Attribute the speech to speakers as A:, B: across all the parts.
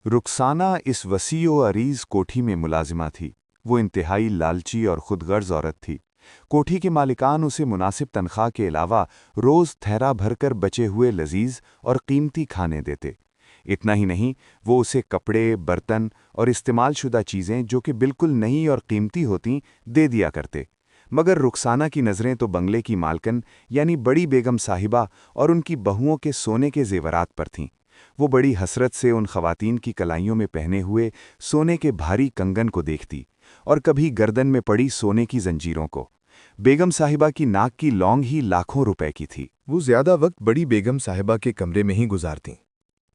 A: रुखसाना इस वसी व अरीज कोठी में मुलाजिमा थी। वो इंतहाई लालची और खुदगर्ज औरत थी। कोठी के मालिकान उसे मुनासिब तनख्वाह के अलावा रोज़ थैरा भरकर बचे हुए लजीज और कीमती खाने देते। इतना ही नहीं, वो उसे कपड़े, बर्तन और इस्तेमालशुदा चीज़ें जो कि बिल्कुल नई और कीमती होतीं दे दिया करते। मगर रुखसाना की नज़रें तो बंगले की मालकन यानी बड़ी बेगम साहिबा और उनकी बहुओं के सोने के जेवरात पर थीं। वो बड़ी हसरत से उन खवातीन की कलाइयों में पहने हुए सोने के भारी कंगन को देखती और कभी गर्दन में पड़ी सोने की जंजीरों को। बेगम साहिबा की नाक की लौंग ही लाखों रुपए की थी।
B: वो ज्यादा वक्त बड़ी बेगम साहिबा के कमरे में ही गुजारतीं।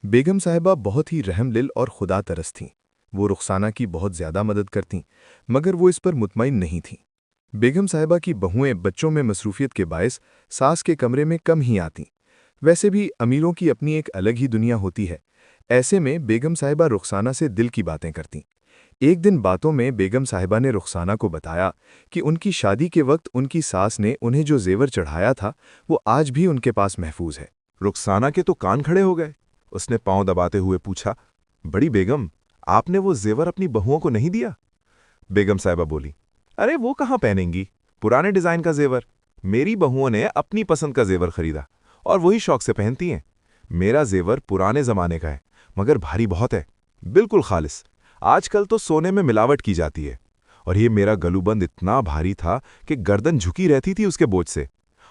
B: बेगम साहिबा बहुत ही रहमदिल और खुदा तरस थीं। वो रुखसाना की बहुत ज्यादा मदद करतीं, मगर वो इस पर मुतमईन नहीं थीं। बेगम साहिबा की बहुएं बच्चों में मसरूफियत के बायस सास के कमरे में कम ही आतीं। वैसे भी अमीरों की अपनी एक अलग ही दुनिया होती है। ऐसे में बेगम साहिबा रुखसाना से दिल की बातें करतीं। एक दिन बातों में बेगम साहिबा ने रुखसाना को बताया कि उनकी शादी के वक्त उनकी सास ने उन्हें जो जेवर चढ़ाया था वो आज भी उनके पास महफूज है।
C: रुखसाना के तो कान खड़े हो गए। उसने पांव दबाते हुए पूछा, बड़ी बेगम, आपने वो जेवर अपनी बहुओं को नहीं दिया? बेगम साहिबा बोली, अरे वो कहाँ पहनेंगी, पुराने डिजाइन का जेवर। मेरी बहुओं ने अपनी पसंद का जेवर खरीदा और वही शौक से पहनती हैं। मेरा जेवर पुराने जमाने का है, मगर भारी बहुत है, बिल्कुल खालिस। आजकल तो सोने में मिलावट की जाती है। और ये मेरा गलूबंद इतना भारी था कि गर्दन झुकी रहती थी उसके बोझ से।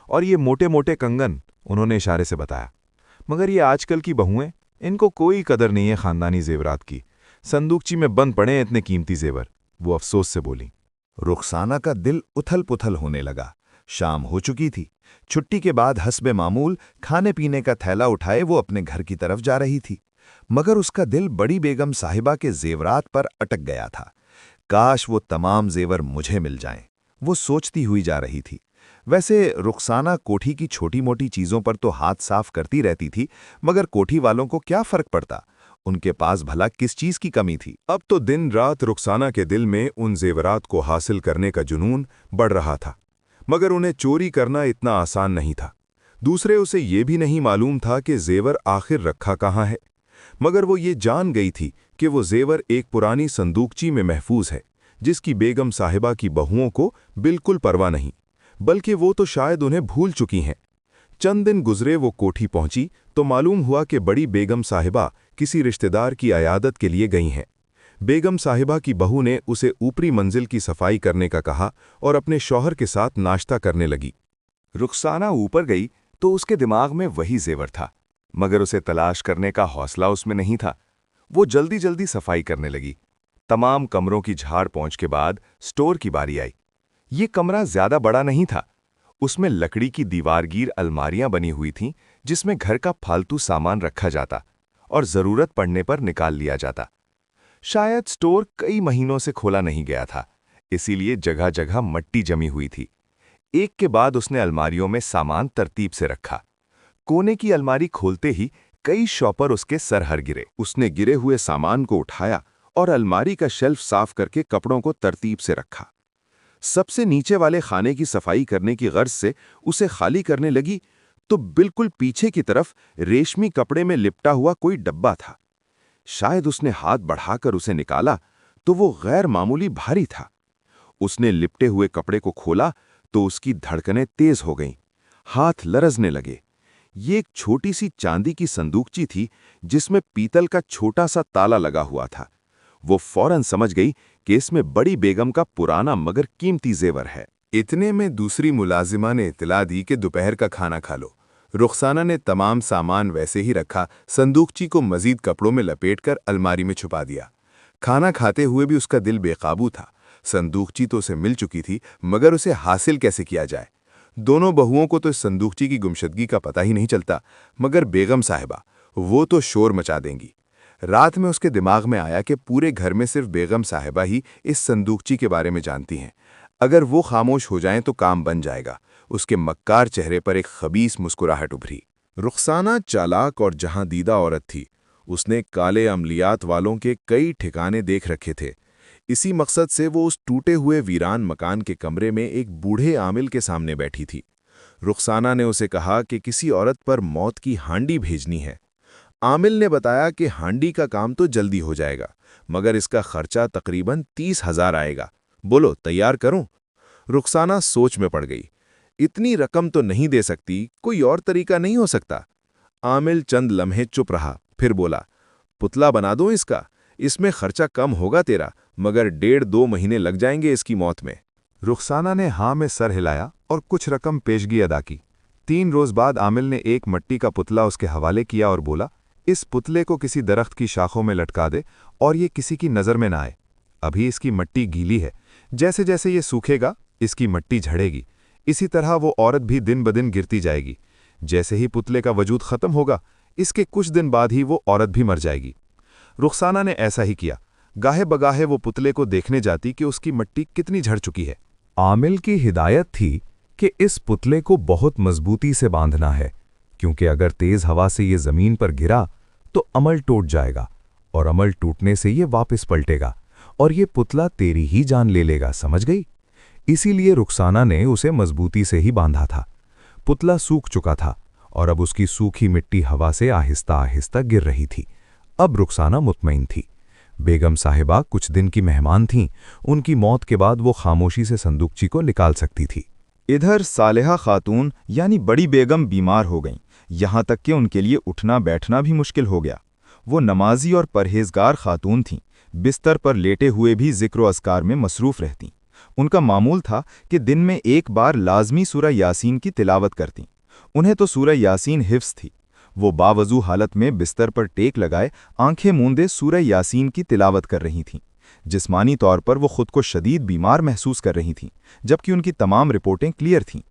C: और ये मोटे मोटे कंगन, उन्होंने इशारे से बताया। मगर ये आजकल की बहुएं, इनको कोई कदर नहीं है खानदानी जेवरात की। संदूकची में बंद पड़े हैं इतने कीमती जेवर, वो अफसोस से बोली।
D: रुखसाना का दिल उथल पुथल होने लगा। शाम हो चुकी थी। छुट्टी के बाद हस्बे मामूल खाने पीने का थैला उठाए वो अपने घर की तरफ जा रही थी, मगर उसका दिल बड़ी बेगम साहिबा के जेवरात पर अटक गया था। काश वो तमाम जेवर मुझे मिल जाएं, वो सोचती हुई जा रही थी। वैसे रुखसाना कोठी की छोटी मोटी चीजों पर तो हाथ साफ करती रहती थी, मगर कोठी वालों को क्या फर्क पड़ता, उनके पास भला किस चीज की कमी थी।
B: अब तो दिन रात रुखसाना के दिल में उन जेवरात को हासिल करने का जुनून बढ़ रहा था, मगर उन्हें चोरी करना इतना आसान नहीं था। दूसरे उसे ये भी नहीं मालूम था कि जेवर आखिर रखा कहाँ है, मगर वो ये जान गई थी कि वो जेवर एक पुरानी संदूकची में महफूज है, जिसकी बेगम साहिबा की बहुओं को बिल्कुल परवाह नहीं, बल्कि वो तो शायद उन्हें भूल चुकी हैं। चंद दिन गुजरे वो कोठी पहुंची तो मालूम हुआ कि बड़ी बेगम साहिबा किसी रिश्तेदार की अयादत के लिए गई हैं। बेगम साहिबा की बहू ने उसे ऊपरी मंजिल की सफाई करने का कहा और अपने शौहर के साथ नाश्ता करने लगी।
A: रुखसाना ऊपर गई तो उसके दिमाग में वही जेवर था, मगर उसे तलाश करने का हौसला उसमें नहीं था। वो जल्दी जल्दी सफाई करने लगी। तमाम कमरों की झाड़ पोंछ के बाद स्टोर की बारी आई। ये कमरा ज्यादा बड़ा नहीं था। उसमें लकड़ी की दीवारगीर अलमारियां बनी हुई थीं, जिसमें घर का फालतू सामान रखा जाता और जरूरत पड़ने पर निकाल लिया जाता। शायद स्टोर कई महीनों से खोला नहीं गया था, इसीलिए जगह जगह मट्टी जमी हुई थी। एक के बाद उसने अलमारियों में सामान तरतीब से रखा। कोने की अलमारी खोलते ही कई शॉपर उसके सर हर गिरे।
B: उसने गिरे हुए सामान को उठाया और अलमारी का शेल्फ साफ करके कपड़ों को तरतीब से रखा। सबसे नीचे वाले खाने की सफाई करने की गर्ज से उसे खाली करने लगी तो बिल्कुल पीछे की तरफ रेशमी कपड़े में लिपटा हुआ कोई डब्बा था। शायद उसने हाथ बढ़ाकर उसे निकाला तो वो गैर मामूली भारी था। उसने लिपटे हुए कपड़े को खोला तो उसकी धड़कनें तेज हो गईं, हाथ लरजने लगे। ये एक छोटी सी चांदी की संदूकची थी, जिसमें पीतल का छोटा सा ताला लगा हुआ था। वो फौरन समझ गई कि इसमें बड़ी बेगम का पुराना मगर कीमती जेवर है। इतने में दूसरी मुलाजिमा ने इत्तला दी कि दोपहर का खाना खा लो। रुखसाना ने तमाम सामान वैसे ही रखा, संदूकची को मजीद कपड़ों में लपेटकर अलमारी में छुपा दिया। खाना खाते हुए भी उसका दिल बेकाबू था। संदूकची तो उसे मिल चुकी थी, मगर उसे हासिल कैसे किया जाए। दोनों बहुओं को तो इस संदूकची की गुमशदगी का पता ही नहीं चलता, मगर बेगम साहिबा, वो तो शोर मचा देंगी। रात में उसके दिमाग में आया कि पूरे घर में सिर्फ बेगम साहिबा ही इस संदूकची के बारे में जानती हैं। अगर वो खामोश हो जाएं तो काम बन जाएगा। उसके मक्कार चेहरे पर एक खबीस मुस्कुराहट उभरी। रुखसाना चालाक और जहांदीदा औरत थी। उसने काले अमलियात वालों के कई ठिकाने देख रखे थे। इसी मकसद से वो उस टूटे हुए वीरान मकान के कमरे में एक बूढ़े आमिल के सामने बैठी थी। रुखसाना ने उसे कहा कि किसी औरत पर मौत की हांडी भेजनी है।
C: عامل نے بتایا کہ ہانڈی کا کام تو جلدی ہو جائے گا، مگر اس کا خرچہ تقریباً 30,000 آئے گا۔ بولو تیار کروں؟ رخسانہ سوچ میں پڑ گئی۔ اتنی رقم تو نہیں دے سکتی، کوئی اور طریقہ نہیں ہو سکتا؟ عامل چند لمحے چپ رہا، پھر بولا، پتلا بنا دو اس میں خرچہ کم ہوگا تیرا، مگر 1.5-2 مہینے لگ جائیں گے اس کی موت میں۔
A: رخسانہ نے ہاں میں سر ہلایا اور کچھ رقم پیشگی ادا کی۔ 3 روز بعد عامل نے ایک مٹی کا پتلا اس کے حوالے کیا اور بولا، اس پتلے کو کسی درخت کی شاخوں میں لٹکا دے اور یہ کسی کی نظر میں نہ آئے۔ ابھی اس کی مٹی گیلی ہے، جیسے جیسے یہ سوکھے گا اس کی مٹی جھڑے گی، اسی طرح وہ عورت بھی دن بدن گرتی جائے گی۔ جیسے ہی پتلے کا وجود ختم ہوگا، اس کے کچھ دن بعد ہی وہ عورت بھی مر جائے گی۔ رخسانہ نے ایسا ہی کیا۔ گاہے بگاہے وہ پتلے کو دیکھنے جاتی کہ اس کی مٹی کتنی جھڑ چکی ہے۔
E: عامل کی ہدایت تھی کہ اس پتلے کو بہت مضبوطی سے باندھنا ہے، کیونکہ اگر تیز ہوا سے یہ زمین پر گرا تو عمل ٹوٹ جائے گا، اور عمل ٹوٹنے سے یہ واپس پلٹے گا، اور یہ پتلا تیری ہی جان لے لے گا، سمجھ گئی؟ اسی لیے رخسانہ نے اسے مضبوطی سے ہی باندھا تھا۔ پتلا سوکھ چکا تھا، اور اب اس کی سوکھی مٹی ہوا سے آہستہ آہستہ گر رہی تھی۔ اب رخسانہ مطمئن تھی۔ بیگم صاحبہ کچھ دن کی مہمان تھیں، ان کی موت کے بعد وہ خاموشی سے صندوقچی کو نکال سکتی تھی۔
F: ادھر صالحہ خاتون یعنی بڑی بیگم بیمار ہو گئیں، یہاں تک کہ ان کے لیے اٹھنا بیٹھنا بھی مشکل ہو گیا۔ وہ نمازی اور پرہیزگار خاتون تھیں، بستر پر لیٹے ہوئے بھی ذکر و اذکار میں مصروف رہتیں۔ ان کا معمول تھا کہ دن میں ایک بار لازمی سورہ یاسین کی تلاوت کرتیں۔ انہیں تو سورہ یاسین حفظ تھی۔ وہ باوضو حالت میں بستر پر ٹیک لگائے آنکھیں موندے سورہ یاسین کی تلاوت کر رہی تھیں۔ جسمانی طور پر وہ خود کو شدید بیمار محسوس کر رہی تھیں، جبکہ ان کی تمام رپورٹیں کلیئر تھیں۔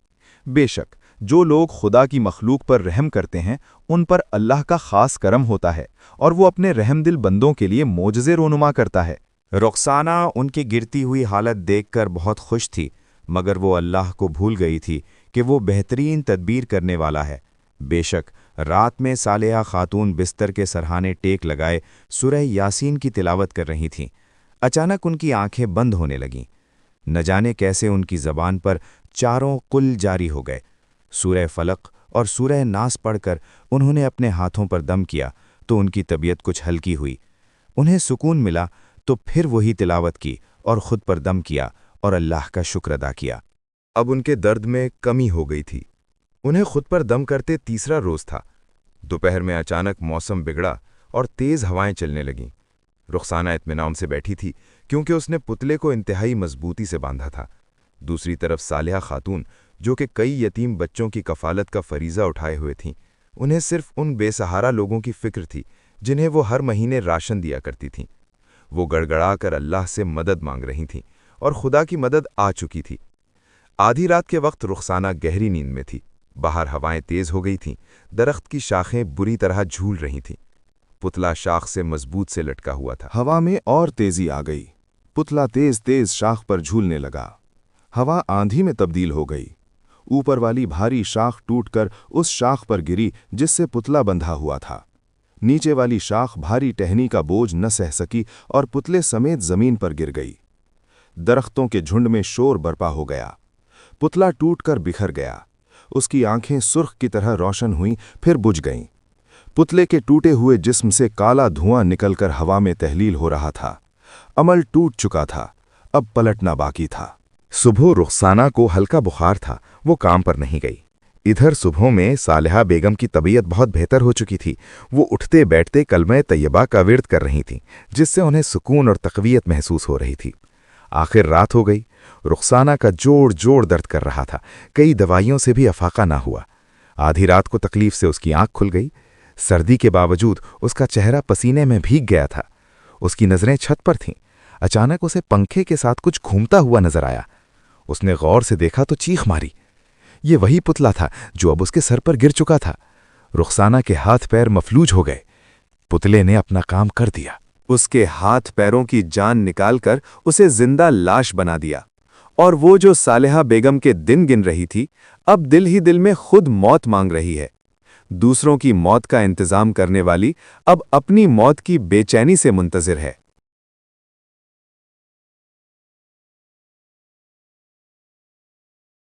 F: بے شک جو لوگ خدا کی مخلوق پر رحم کرتے ہیں ان پر اللہ کا خاص کرم ہوتا ہے، اور وہ اپنے رحم دل بندوں کے لیے معجزے رونما کرتا ہے۔
G: رخسانہ ان کی گرتی ہوئی حالت دیکھ کر بہت خوش تھی، مگر وہ اللہ کو بھول گئی تھی کہ وہ بہترین تدبیر کرنے والا ہے۔ بے شک رات میں صالحہ خاتون بستر کے سرہانے ٹیک لگائے سورہ یاسین کی تلاوت کر رہی تھیں۔ اچانک ان کی آنکھیں بند ہونے لگیں۔ نہ جانے کیسے ان کی زبان پر چاروں قل جاری ہو گئے۔ سورہ فلق اور سورہ ناس پڑھ کر انہوں نے اپنے ہاتھوں پر دم کیا تو ان کی طبیعت کچھ ہلکی ہوئی۔ انہیں سکون ملا تو پھر وہی تلاوت کی اور خود پر دم کیا اور اللہ کا شکر ادا کیا۔
C: اب ان کے درد میں کمی ہو گئی تھی۔ انہیں خود پر دم کرتے تیسرا روز تھا۔ دوپہر میں اچانک موسم بگڑا اور تیز ہوائیں چلنے لگیں۔ رخسانہ اطمینان سے بیٹھی تھی کیونکہ اس نے پتلے کو انتہائی مضبوطی سے باندھا تھا۔ دوسری طرف صالحہ خاتون جو کہ کئی یتیم بچوں کی کفالت کا فریضہ اٹھائے ہوئے تھیں، انہیں صرف ان بے سہارا لوگوں کی فکر تھی جنہیں وہ ہر مہینے راشن دیا کرتی تھیں۔ وہ گڑگڑا کر اللہ سے مدد مانگ رہی تھیں اور خدا کی مدد آ چکی تھی۔ آدھی رات کے وقت رخسانہ گہری نیند میں تھی۔ باہر ہوائیں تیز ہو گئی تھیں، درخت کی شاخیں بری طرح جھول رہی تھیں۔ پتلا شاخ سے مضبوط سے لٹکا ہوا تھا۔ ہوا میں اور تیزی آ گئی۔ پتلا تیز تیز شاخ پر جھولنے لگا۔ ہوا آندھی میں تبدیل ہو گئی۔ اوپر والی بھاری شاخ ٹوٹ کر اس شاخ پر گری جس سے پتلا بندھا ہوا تھا۔ نیچے والی شاخ بھاری ٹہنی کا بوجھ نہ سہ سکی اور پتلے سمیت زمین پر گر گئی۔ درختوں کے جھنڈ میں شور برپا ہو گیا۔ پتلا ٹوٹ کر بکھر گیا۔ اس کی آنکھیں سرخ کی طرح روشن ہوئیں، پھر بجھ گئیں۔ پتلے کے ٹوٹے ہوئے جسم سے کالا دھواں نکل کر ہوا میں تحلیل ہو رہا تھا۔ عمل ٹوٹ چکا تھا، اب پلٹنا باقی تھا۔
B: صبح رخسانہ کو ہلکا بخار تھا، وہ کام پر نہیں گئی۔ ادھر صبحوں میں صالحہ بیگم کی طبیعت بہت بہتر ہو چکی تھی۔ وہ اٹھتے بیٹھتے کلمہ طیبہ کا ورد کر رہی تھیں، جس سے انہیں سکون اور تقویت محسوس ہو رہی تھی۔ آخر رات ہو گئی۔ رخسانہ کا جوڑ جوڑ درد کر رہا تھا، کئی دوائیوں سے بھی افاقہ نہ ہوا۔ آدھی رات کو تکلیف سے اس کی آنکھ کھل گئی۔ سردی کے باوجود اس کا چہرہ پسینے میں بھیگ گیا تھا۔ اس کی نظریں چھت پر تھیں۔ اچانک اسے پنکھے کے ساتھ کچھ گھومتا ہوا نظر آیا۔ اس نے غور سے دیکھا تو چیخ ماری۔ یہ وہی پتلا تھا جو اب اس کے سر پر گر چکا تھا۔ رخسانہ کے ہاتھ پیر مفلوج ہو گئے۔ پتلے نے اپنا کام کر دیا۔
A: اس کے ہاتھ پیروں کی جان نکال کر اسے زندہ لاش بنا دیا، اور وہ جو صالحہ بیگم کے دن گن رہی تھی اب دل ہی دل میں خود موت مانگ رہی ہے۔ دوسروں کی موت کا انتظام کرنے والی اب اپنی موت کی بے چینی سے منتظر ہے۔